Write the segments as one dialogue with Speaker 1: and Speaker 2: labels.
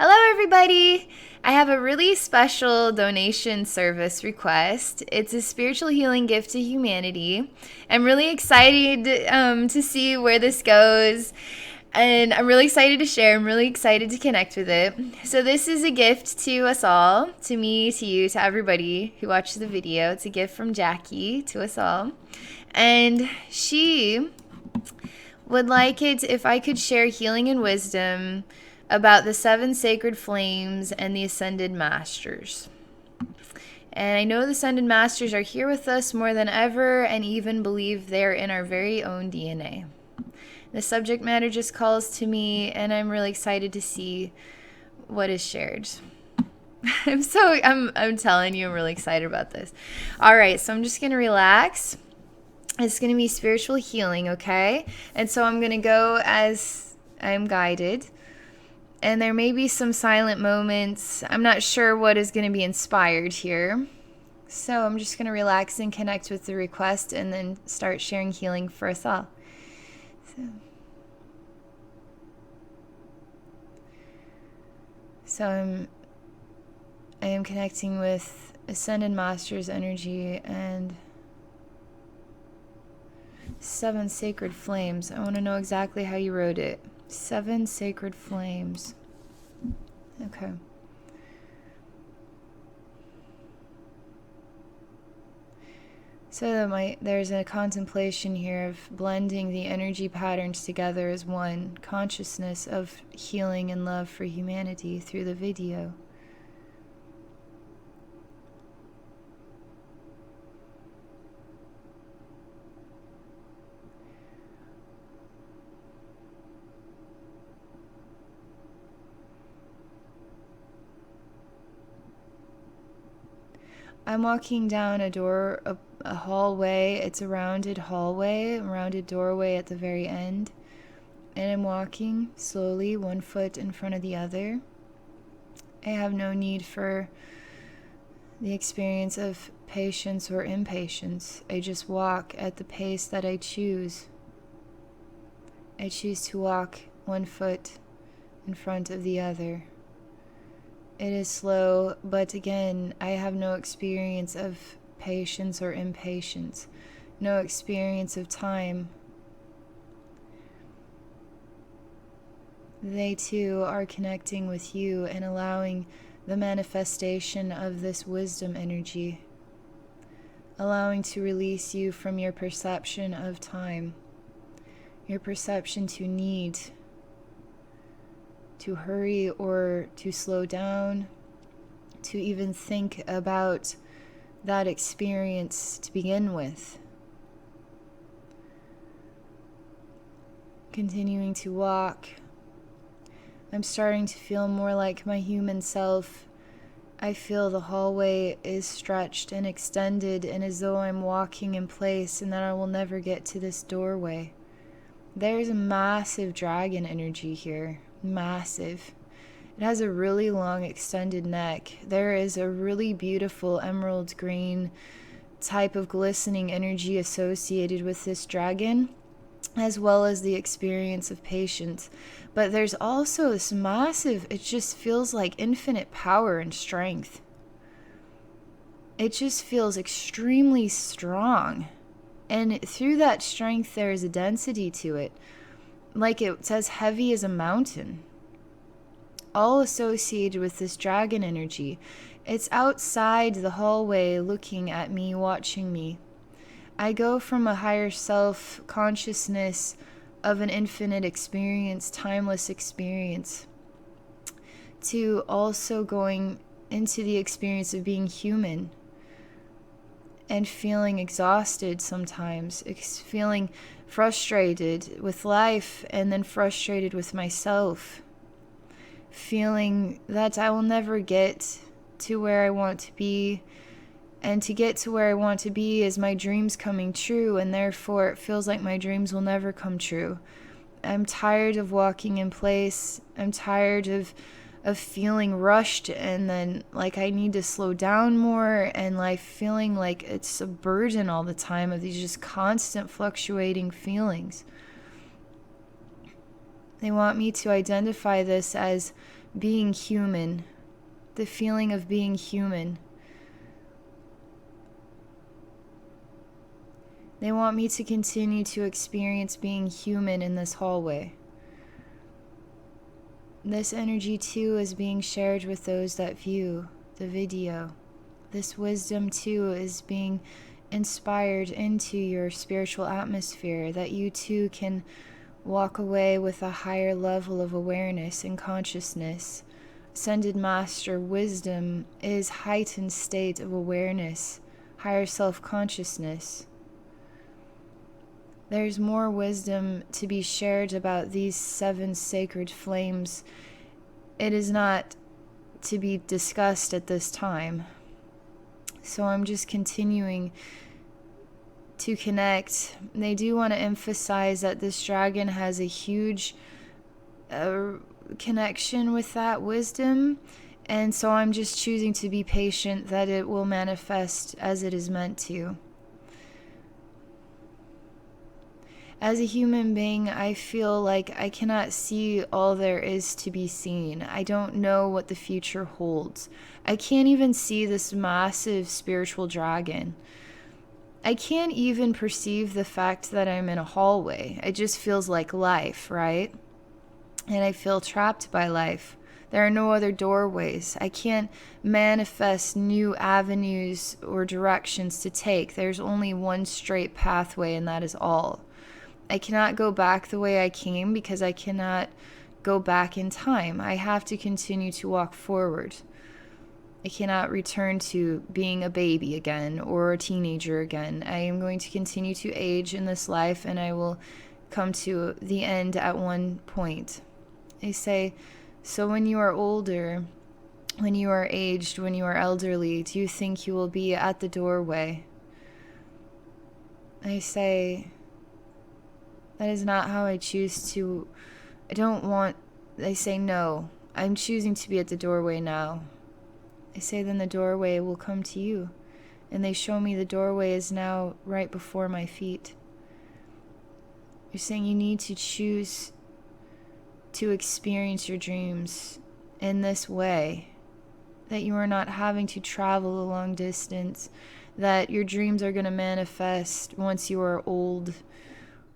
Speaker 1: Hello, everybody. I have a really special donation service request. It's a spiritual healing gift to humanity. I'm really excited to see where this goes. And I'm really excited to share. I'm really excited to connect with it. So, this is a gift to us all, to me, to you, to everybody who watches the video. It's a gift from Jackie to us all. And she would like it if I could share healing and wisdom about the seven sacred flames and the ascended masters. And I know the ascended masters are here with us more than ever and even believe they're in our very own DNA. The subject matter just calls to me, and I'm really excited to see what is shared. I'm telling you, I'm really excited about this. All right, so I'm just going to relax. It's going to be spiritual healing, okay? And so I'm going to go as I'm guided. And there may be some silent moments. I'm not sure what is going to be inspired here. So I'm just going to relax and connect with the request and then start sharing healing for us all. So I am connecting with Ascended Masters energy and seven sacred flames. I want to know exactly how you wrote it. Seven sacred flames. Okay. So there's a contemplation here of blending the energy patterns together as one consciousness of healing and love for humanity through the video. I'm walking down a hallway. It's a rounded hallway, a rounded doorway at the very end. And I'm walking slowly, one foot in front of the other. I have no need for the experience of patience or impatience. I just walk at the pace that I choose. I choose to walk one foot in front of the other. It is slow, but again, I have no experience of patience or impatience, no experience of time. They too are connecting with you and allowing the manifestation of this wisdom energy, allowing to release you from your perception of time, your perception to need, to hurry or to slow down, to even think about that experience to begin with. Continuing to walk, I'm starting to feel more like my human self. I feel the hallway is stretched and extended, and as though I'm walking in place and that I will never get to this doorway. There's a massive dragon energy here. Massive. It has a really long extended neck. There is a really beautiful emerald green type of glistening energy associated with this dragon, as well as the experience of patience. But there's also this massive, it just feels like infinite power and strength. It just feels extremely strong. And through that strength, there is a density to it. Like it says, heavy as a mountain. All associated with this dragon energy. It's outside the hallway looking at me, watching me. I go from a higher self consciousness of an infinite experience, timeless experience, to also going into the experience of being human and feeling exhausted sometimes, feeling frustrated with life and then frustrated with myself, feeling that I will never get to where I want to be. And to get to where I want to be is my dreams coming true, and therefore it feels like my dreams will never come true. I'm tired of walking in place. I'm tired of feeling rushed and then like I need to slow down more, and like feeling like it's a burden all the time of these just constant fluctuating feelings. They want me to identify this as being human, the feeling of being human. They want me to continue to experience being human in this hallway. This energy too is being shared with those that view the video. This wisdom too is being inspired into your spiritual atmosphere, that you too can walk away with a higher level of awareness and consciousness. Ascended Master wisdom is heightened state of awareness, higher self-consciousness. There's more wisdom to be shared about these 7 sacred flames. It is not to be discussed at this time. So I'm just continuing to connect. They do want to emphasize that this dragon has a huge connection with that wisdom. And so I'm just choosing to be patient that it will manifest as it is meant to. As a human being, I feel like I cannot see all there is to be seen. I don't know what the future holds. I can't even see this massive spiritual dragon. I can't even perceive the fact that I'm in a hallway. It just feels like life, right? And I feel trapped by life. There are no other doorways. I can't manifest new avenues or directions to take. There's only one straight pathway, and that is all. I cannot go back the way I came because I cannot go back in time. I have to continue to walk forward. I cannot return to being a baby again or a teenager again. I am going to continue to age in this life, and I will come to the end at one point. They say, so when you are older, when you are aged, when you are elderly, do you think you will be at the doorway? I say, that is not how I choose to. They say no. I'm choosing to be at the doorway now. I say then the doorway will come to you. And they show me the doorway is now right before my feet. You're saying you need to choose to experience your dreams in this way. That you are not having to travel a long distance. That your dreams are going to manifest once you are old,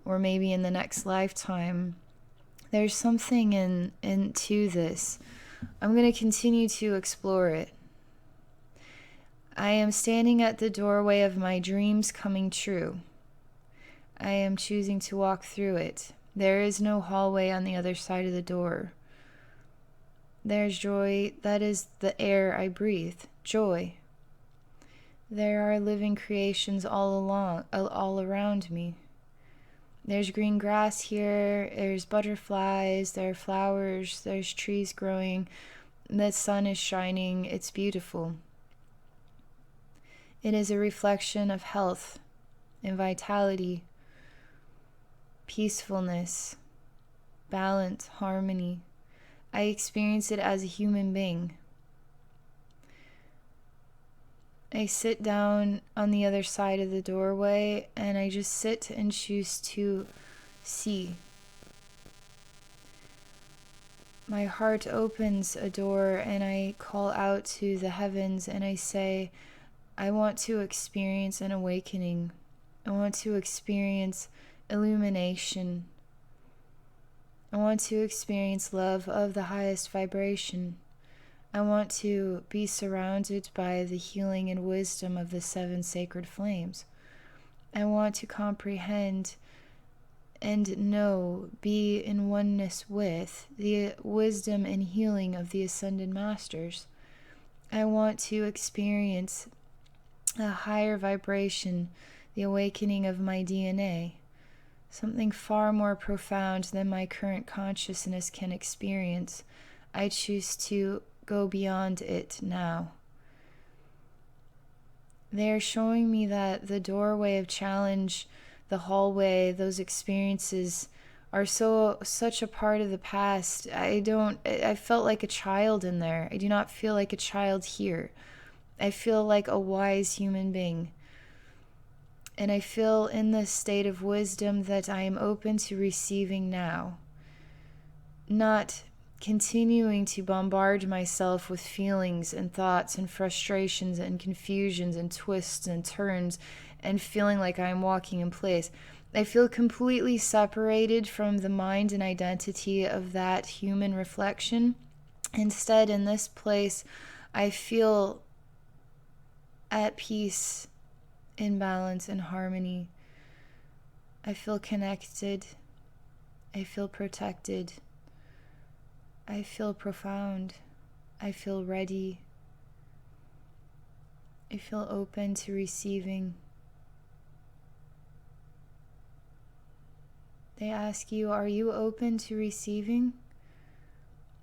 Speaker 1: or maybe in the next lifetime. There's something into this. I'm going to continue to explore it. I am standing at the doorway of my dreams coming true. I am choosing to walk through it. There is no hallway on the other side of the door. There's joy. That is the air I breathe. Joy. There are living creations all around me. There's green grass here, there's butterflies, there are flowers, there's trees growing, the sun is shining, it's beautiful. It is a reflection of health and vitality, peacefulness, balance, harmony. I experience it as a human being. I sit down on the other side of the doorway and I just sit and choose to see. My heart opens a door and I call out to the heavens and I say, I want to experience an awakening. I want to experience illumination. I want to experience love of the highest vibration. I want to be surrounded by the healing and wisdom of the 7 sacred flames. I want to comprehend and know, be in oneness with the wisdom and healing of the Ascended Masters. I want to experience a higher vibration, the awakening of my DNA, something far more profound than my current consciousness can experience. I choose to go beyond it now. They are showing me that the doorway of challenge, the hallway, those experiences are such a part of the past. I felt like a child in there. I do not feel like a child here. I feel like a wise human being. And I feel in this state of wisdom that I am open to receiving now. Not continuing to bombard myself with feelings and thoughts and frustrations and confusions and twists and turns and feeling like I'm walking in place. I feel completely separated from the mind and identity of that human reflection. Instead, in this place, I feel at peace, in balance, in harmony. I feel connected. I feel protected. I feel profound. I feel ready. I feel open to receiving. They ask you, are you open to receiving?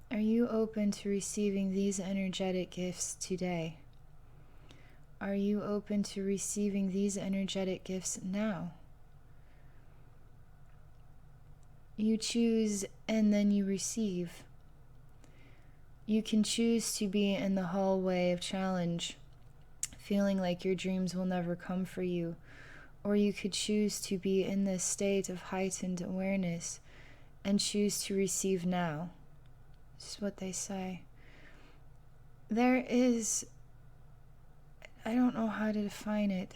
Speaker 1: Are you open to receiving these energetic gifts today? Are you open to receiving these energetic gifts now? You choose and then you receive. You can choose to be in the hallway of challenge, feeling like your dreams will never come for you. Or you could choose to be in this state of heightened awareness and choose to receive now. This is what they say. There is, I don't know how to define it,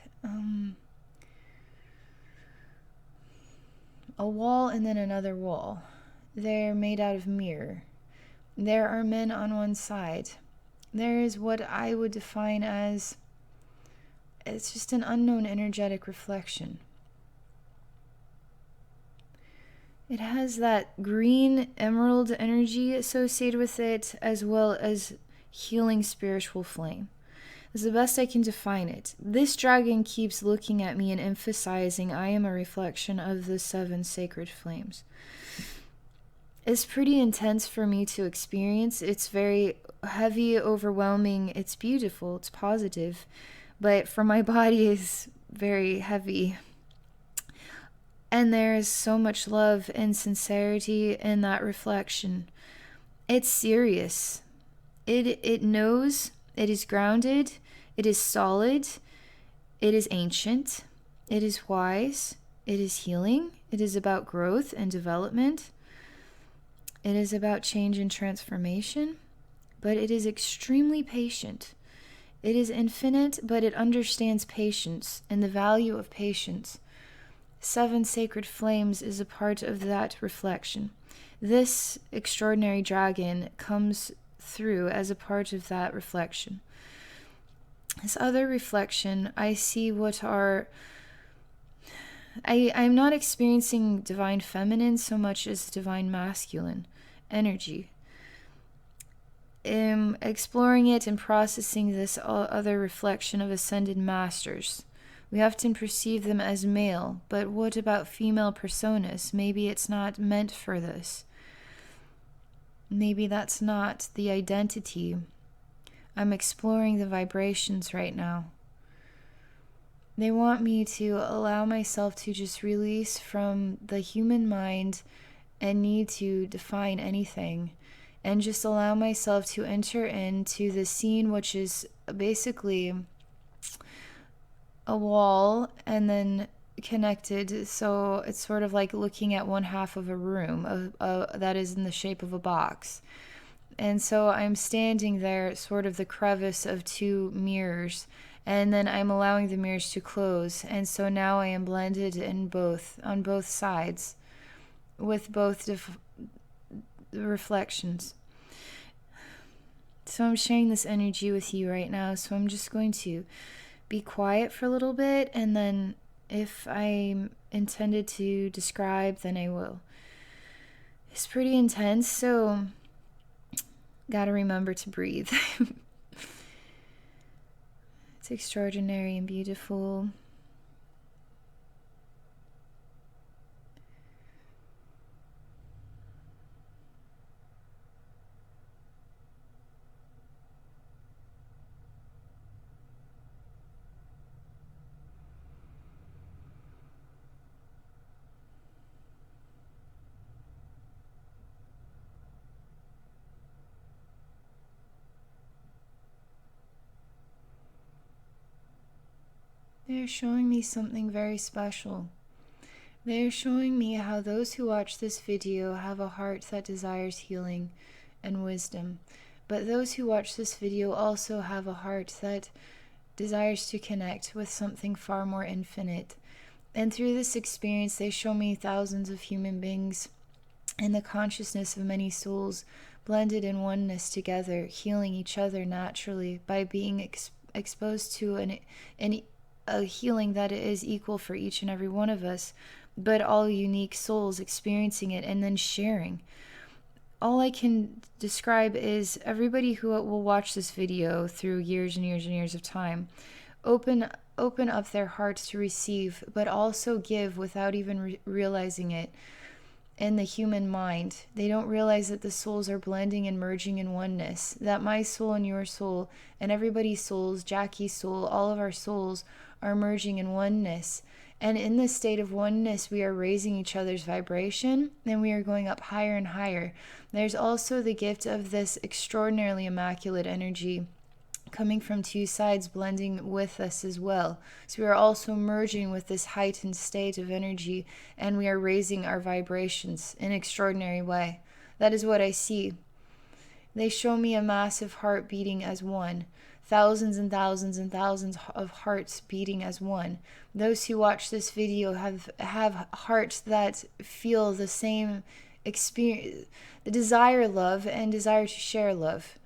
Speaker 1: a wall and then another wall. They're made out of mirror. There are men on one side. There is what I would define as, it's just an unknown energetic reflection. It has that green emerald energy associated with it, as well as healing spiritual flame. It's the best I can define it. This dragon keeps looking at me and emphasizing I am a reflection of the 7 sacred flames. It's pretty intense for me to experience. It's very heavy, overwhelming. It's beautiful. It's positive. But for my body, it's very heavy. And there is so much love and sincerity in that reflection. It's serious. It knows. It is grounded. It is solid. It is ancient. It is wise. It is healing. It is about growth and development. It is about change and transformation, but it is extremely patient. It is infinite, but it understands patience and the value of patience. 7 sacred flames is a part of that reflection. This extraordinary dragon comes through as a part of that reflection. This other reflection, I see what are... I'm not experiencing divine feminine so much as divine masculine energy. Exploring it and processing this other reflection of ascended masters. We often perceive them as male, but what about female personas? Maybe it's not meant for this. Maybe that's not the identity. I'm exploring the vibrations right now. They want me to allow myself to just release from the human mind and need to define anything, and just allow myself to enter into the scene, which is basically a wall and then connected. So it's sort of like looking at one half of a room that is in the shape of a box. And so I'm standing there, sort of the crevice of 2 mirrors, and then I'm allowing the mirrors to close. And so now I am blended in on both sides, with both reflections. So I'm sharing this energy with you right now. So I'm just going to be quiet for a little bit, and then if I'm intended to describe, then I will. It's pretty intense, so gotta remember to breathe. It's extraordinary and beautiful. They're showing me something very special. They're showing me how those who watch this video have a heart that desires healing and wisdom. But those who watch this video also have a heart that desires to connect with something far more infinite. And through this experience, they show me thousands of human beings and the consciousness of many souls blended in oneness together, healing each other naturally by being exposed to a healing that is equal for each and every one of us, but all unique souls experiencing it and then sharing. All I can describe is everybody who will watch this video through years and years and years of time, open up their hearts to receive, but also give without even realizing it. In the human mind, they don't realize that the souls are blending and merging in oneness, that my soul and your soul and everybody's souls, Jackie's soul, all of our souls are merging in oneness. And in this state of oneness, we are raising each other's vibration and we are going up higher and higher. There's also the gift of this extraordinarily immaculate energy coming from two sides, blending with us as well. So we are also merging with this heightened state of energy, and we are raising our vibrations in an extraordinary way. That is what I see. They show me a massive heart beating as one. Thousands and thousands and thousands of hearts beating as one. Those who watch this video have hearts that feel the same experience, the desire love and desire to share love.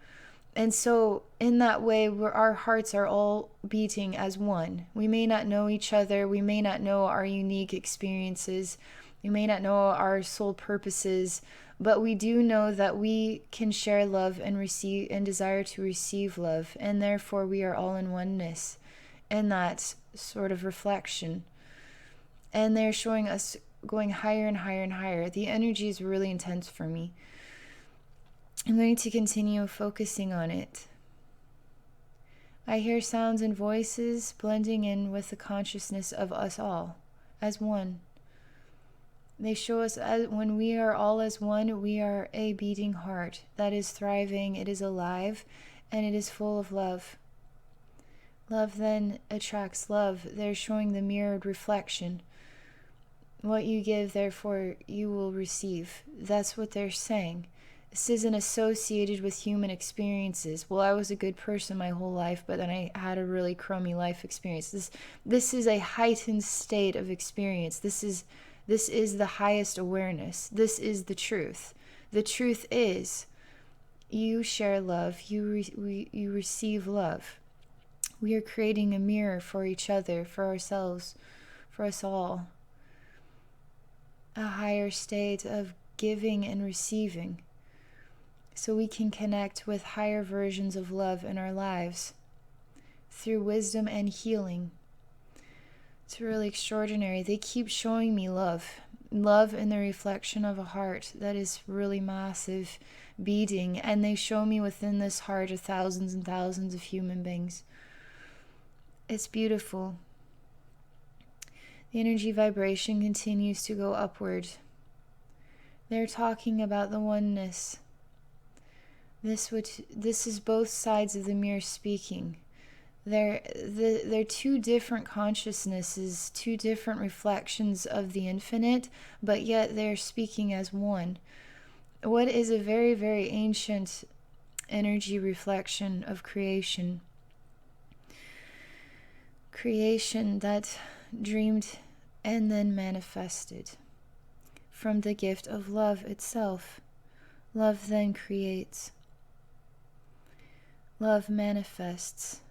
Speaker 1: And so in that way, our hearts are all beating as one. We may not know each other. We may not know our unique experiences. We may not know our soul purposes, but we do know that we can share love and receive and desire to receive love. And therefore, we are all in oneness in that sort of reflection. And they're showing us going higher and higher and higher. The energy is really intense for me. I'm going to continue focusing on it. I hear sounds and voices blending in with the consciousness of us all as one. They show us when we are all as one, we are a beating heart that is thriving, it is alive, and it is full of love. Love then attracts love. They're showing the mirrored reflection. What you give, therefore, you will receive. That's what they're saying. This isn't associated with human experiences. Well, I was a good person my whole life, but then I had a really crummy life experience. This is a heightened state of experience. This is the highest awareness. This is the truth. The truth is, you share love. You receive love. We are creating a mirror for each other, for ourselves, for us all. A higher state of giving and receiving, so we can connect with higher versions of love in our lives through wisdom and healing. It's really extraordinary. They keep showing me love in the reflection of a heart that is really massive, beating, and they show me within this heart of thousands and thousands of human beings. It's beautiful. The energy vibration continues to go upward. They're talking about the oneness. This is both sides of the mirror speaking. They're two different consciousnesses, two different reflections of the infinite, but yet they're speaking as one. What is a very, very ancient energy reflection of creation. Creation that dreamed and then manifested from the gift of love itself. Love then creates. Love manifests.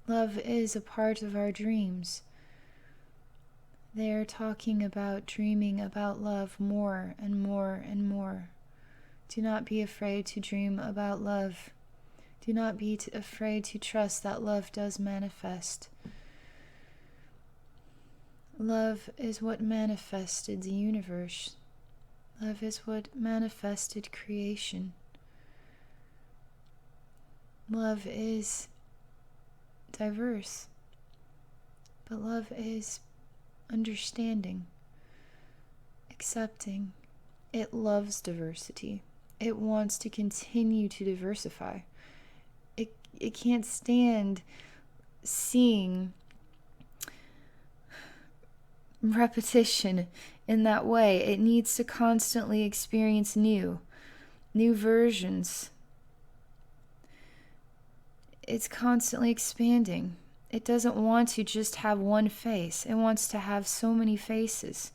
Speaker 1: Love is a part of our dreams. They are talking about dreaming about love more and more and more. Do not be afraid to dream about love. Do not be afraid to trust that love does manifest. Love is what manifested the universe. Love is what manifested creation. Love is diverse, but love is understanding, accepting. It loves diversity. It wants to continue to diversify. It can't stand seeing repetition in that way. It needs to constantly experience new. new versions. It's constantly expanding. It doesn't want to just have one face. It wants to have so many faces.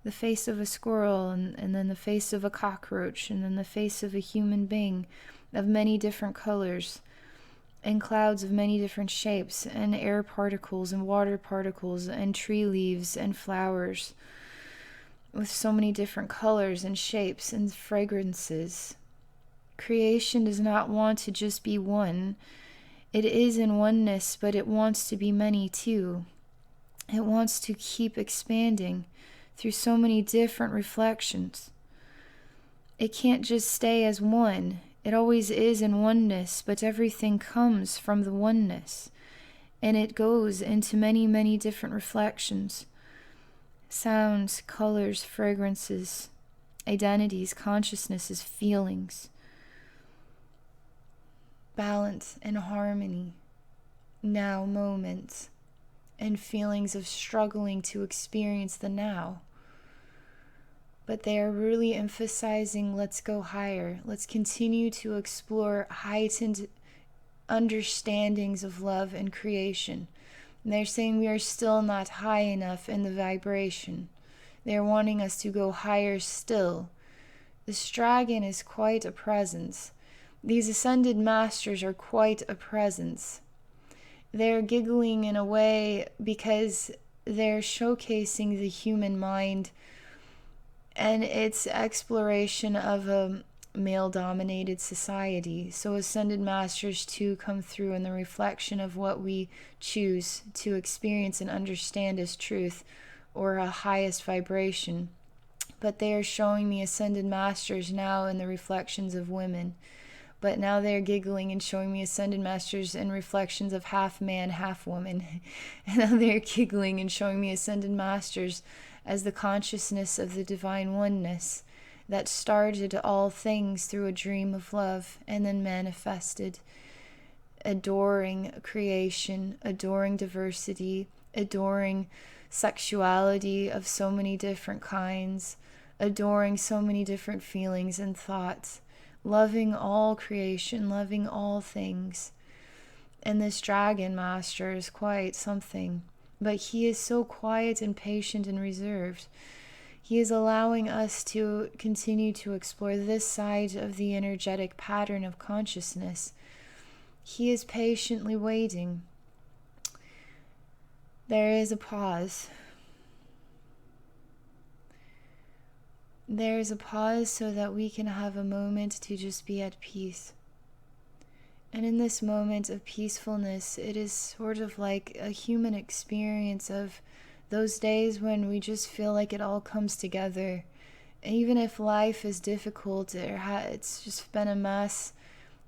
Speaker 1: The face of a squirrel, and then the face of a cockroach, and then the face of a human being of many different colors, and clouds of many different shapes, and air particles, and water particles, and tree leaves, and flowers with so many different colors and shapes and fragrances. Creation does not want to just be one. It is in oneness, but it wants to be many too. It wants to keep expanding through so many different reflections. It can't just stay as one. It always is in oneness, but everything comes from the oneness, and it goes into many, many different reflections. Sounds, colors, fragrances, identities, consciousnesses, feelings. Balance and harmony, now moments, and feelings of struggling to experience the now. But they are really emphasizing, let's go higher. Let's continue to explore heightened understandings of love and creation. And they're saying we are still not high enough in the vibration. They're wanting us to go higher still. This dragon is quite a presence. These ascended masters are quite a presence. They're giggling in a way because they're showcasing the human mind and its exploration of a male-dominated society. So ascended masters too come through in the reflection of what we choose to experience and understand as truth or a highest vibration. But they are showing the ascended masters now in the reflections of women. But now they're giggling and showing me ascended masters in reflections of half man, half woman. And now they're giggling and showing me ascended masters as the consciousness of the divine oneness that started all things through a dream of love and then manifested, adoring creation, adoring diversity, adoring sexuality of so many different kinds, adoring so many different feelings and thoughts, loving all creation, loving all things. And this dragon master is quite something, but he is so quiet and patient and reserved. He is allowing us to continue to explore this side of the energetic pattern of consciousness. He is patiently waiting. There is a pause. There is a pause so that we can have a moment to just be at peace. And in this moment of peacefulness, it is sort of like a human experience of those days when we just feel like it all comes together. Even if life is difficult, it's just been a mess,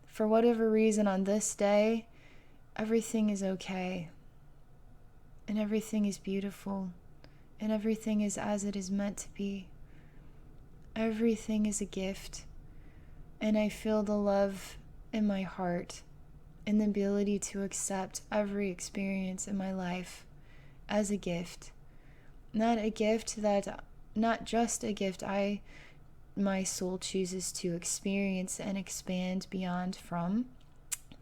Speaker 1: for whatever reason on this day, everything is okay. And everything is beautiful. And everything is as it is meant to be. Everything is a gift. And I feel the love in my heart and the ability to accept every experience in my life as a gift. Not just a gift my soul chooses to experience and expand beyond from,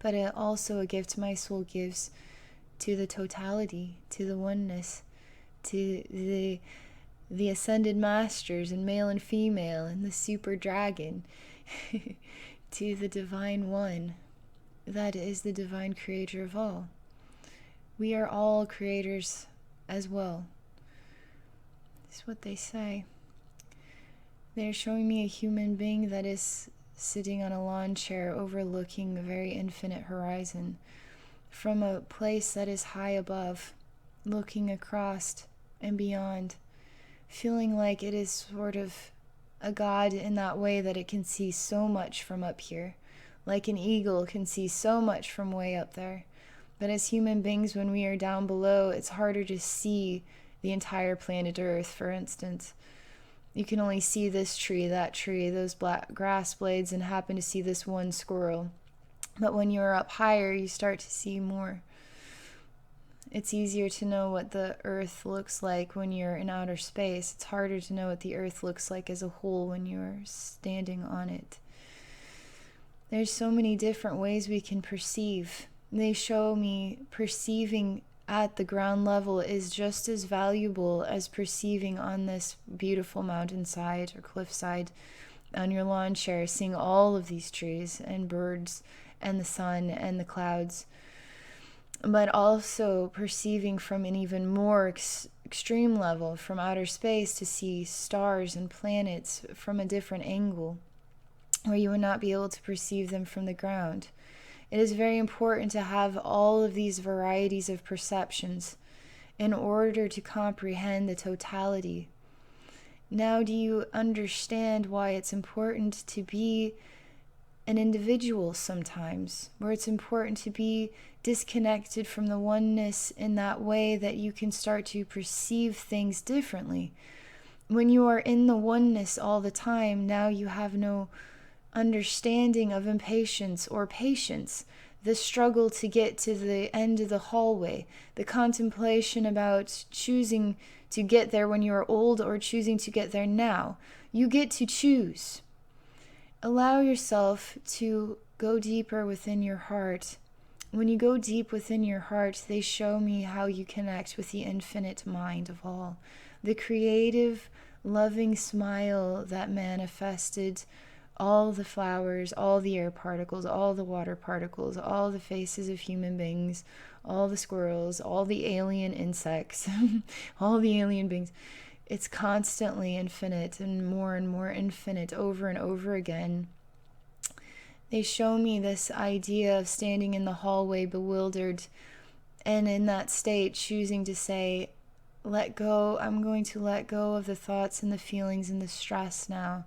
Speaker 1: but also a gift my soul gives to the totality, to the oneness, to the ascended masters and male and female and the super dragon, to the divine one that is the divine creator of all. We are all creators as well. That's what they say. They're showing me a human being that is sitting on a lawn chair overlooking a very infinite horizon from a place that is high above, looking across and beyond, feeling like it is sort of a god in that way that it can see so much from up here, like an eagle can see so much from way up there. But as human beings, when we are down below, it's harder to see the entire planet Earth, for instance. You can only see this tree, that tree, those black grass blades, and happen to see this one squirrel. But when you're up higher, you start to see more. It's easier to know what the earth looks like when you're in outer space. It's harder to know what the earth looks like as a whole when you're standing on it. There's so many different ways we can perceive. They show me perceiving at the ground level is just as valuable as perceiving on this beautiful mountainside or cliffside on your lawn chair, seeing all of these trees and birds and the sun and the clouds, but also perceiving from an even more extreme level from outer space to see stars and planets from a different angle where you would not be able to perceive them from the ground. It is very important to have all of these varieties of perceptions in order to comprehend the totality. Now, do you understand why it's important to be an individual sometimes, where it's important to be disconnected from the oneness in that way that you can start to perceive things differently? When you are in the oneness all the time, now you have no understanding of impatience or patience, the struggle to get to the end of the hallway, the contemplation about choosing to get there when you are old or choosing to get there now. You get to choose. Allow yourself to go deeper within your heart. When you go deep within your heart, they show me how you connect with the infinite mind of all, the creative, loving smile that manifested all the flowers, all the air particles, all the water particles, all the faces of human beings, all the squirrels, all the alien insects, all the alien beings. It's constantly infinite and more infinite over and over again. They show me this idea of standing in the hallway bewildered and in that state choosing to say, let go. I'm going to let go of the thoughts and the feelings and the stress now.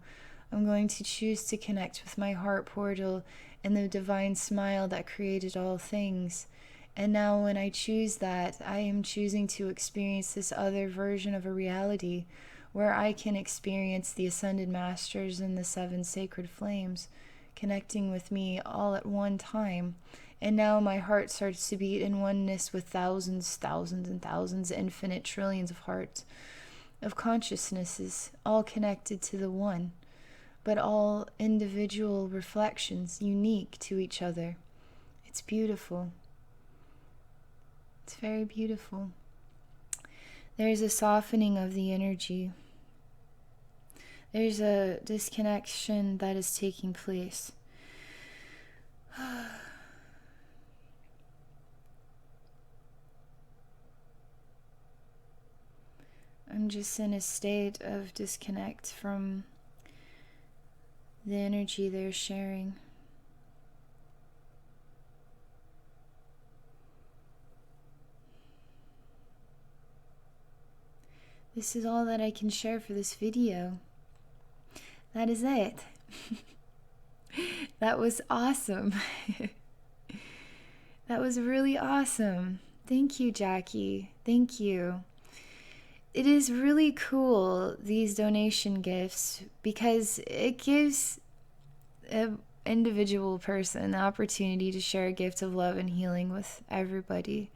Speaker 1: I'm going to choose to connect with my heart portal and the divine smile that created all things. And now when I choose that, I am choosing to experience this other version of a reality where I can experience the Ascended Masters and the Seven Sacred Flames connecting with me all at one time. And now my heart starts to beat in oneness with thousands and thousands, infinite trillions of hearts, of consciousnesses, all connected to the one, but all individual reflections unique to each other. It's beautiful. It's very beautiful. There's a softening of the energy. There's a disconnection that is taking place. I'm just in a state of disconnect from the energy they're sharing. This is all that I can share for this video. That is it. That was awesome. That was really awesome. Thank you, Jackie. Thank you. It is really cool, these donation gifts, because it gives an individual person the opportunity to share a gift of love and healing with everybody.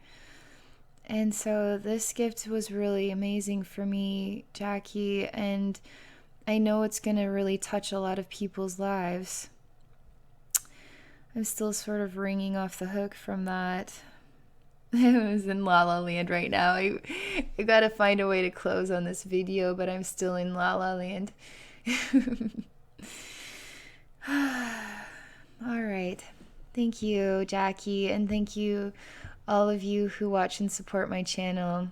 Speaker 1: And so this gift was really amazing for me, Jackie, and I know it's going to really touch a lot of people's lives. I'm still sort of ringing off the hook from that. I was in La La Land right now. I gotta find a way to close on this video, but I'm still in La La Land. All right. Thank you, Jackie, and thank you all of you who watch and support my channel.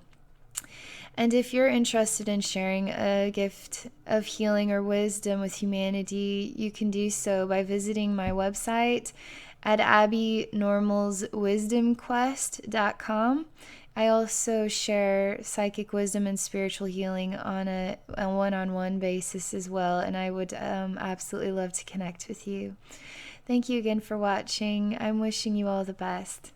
Speaker 1: And if you're interested in sharing a gift of healing or wisdom with humanity, you can do so by visiting my website at abbynormalswisdomquest.com. I also share psychic wisdom and spiritual healing on a one-on-one basis as well, and I would absolutely love to connect with you. Thank you again for watching. I'm wishing you all the best.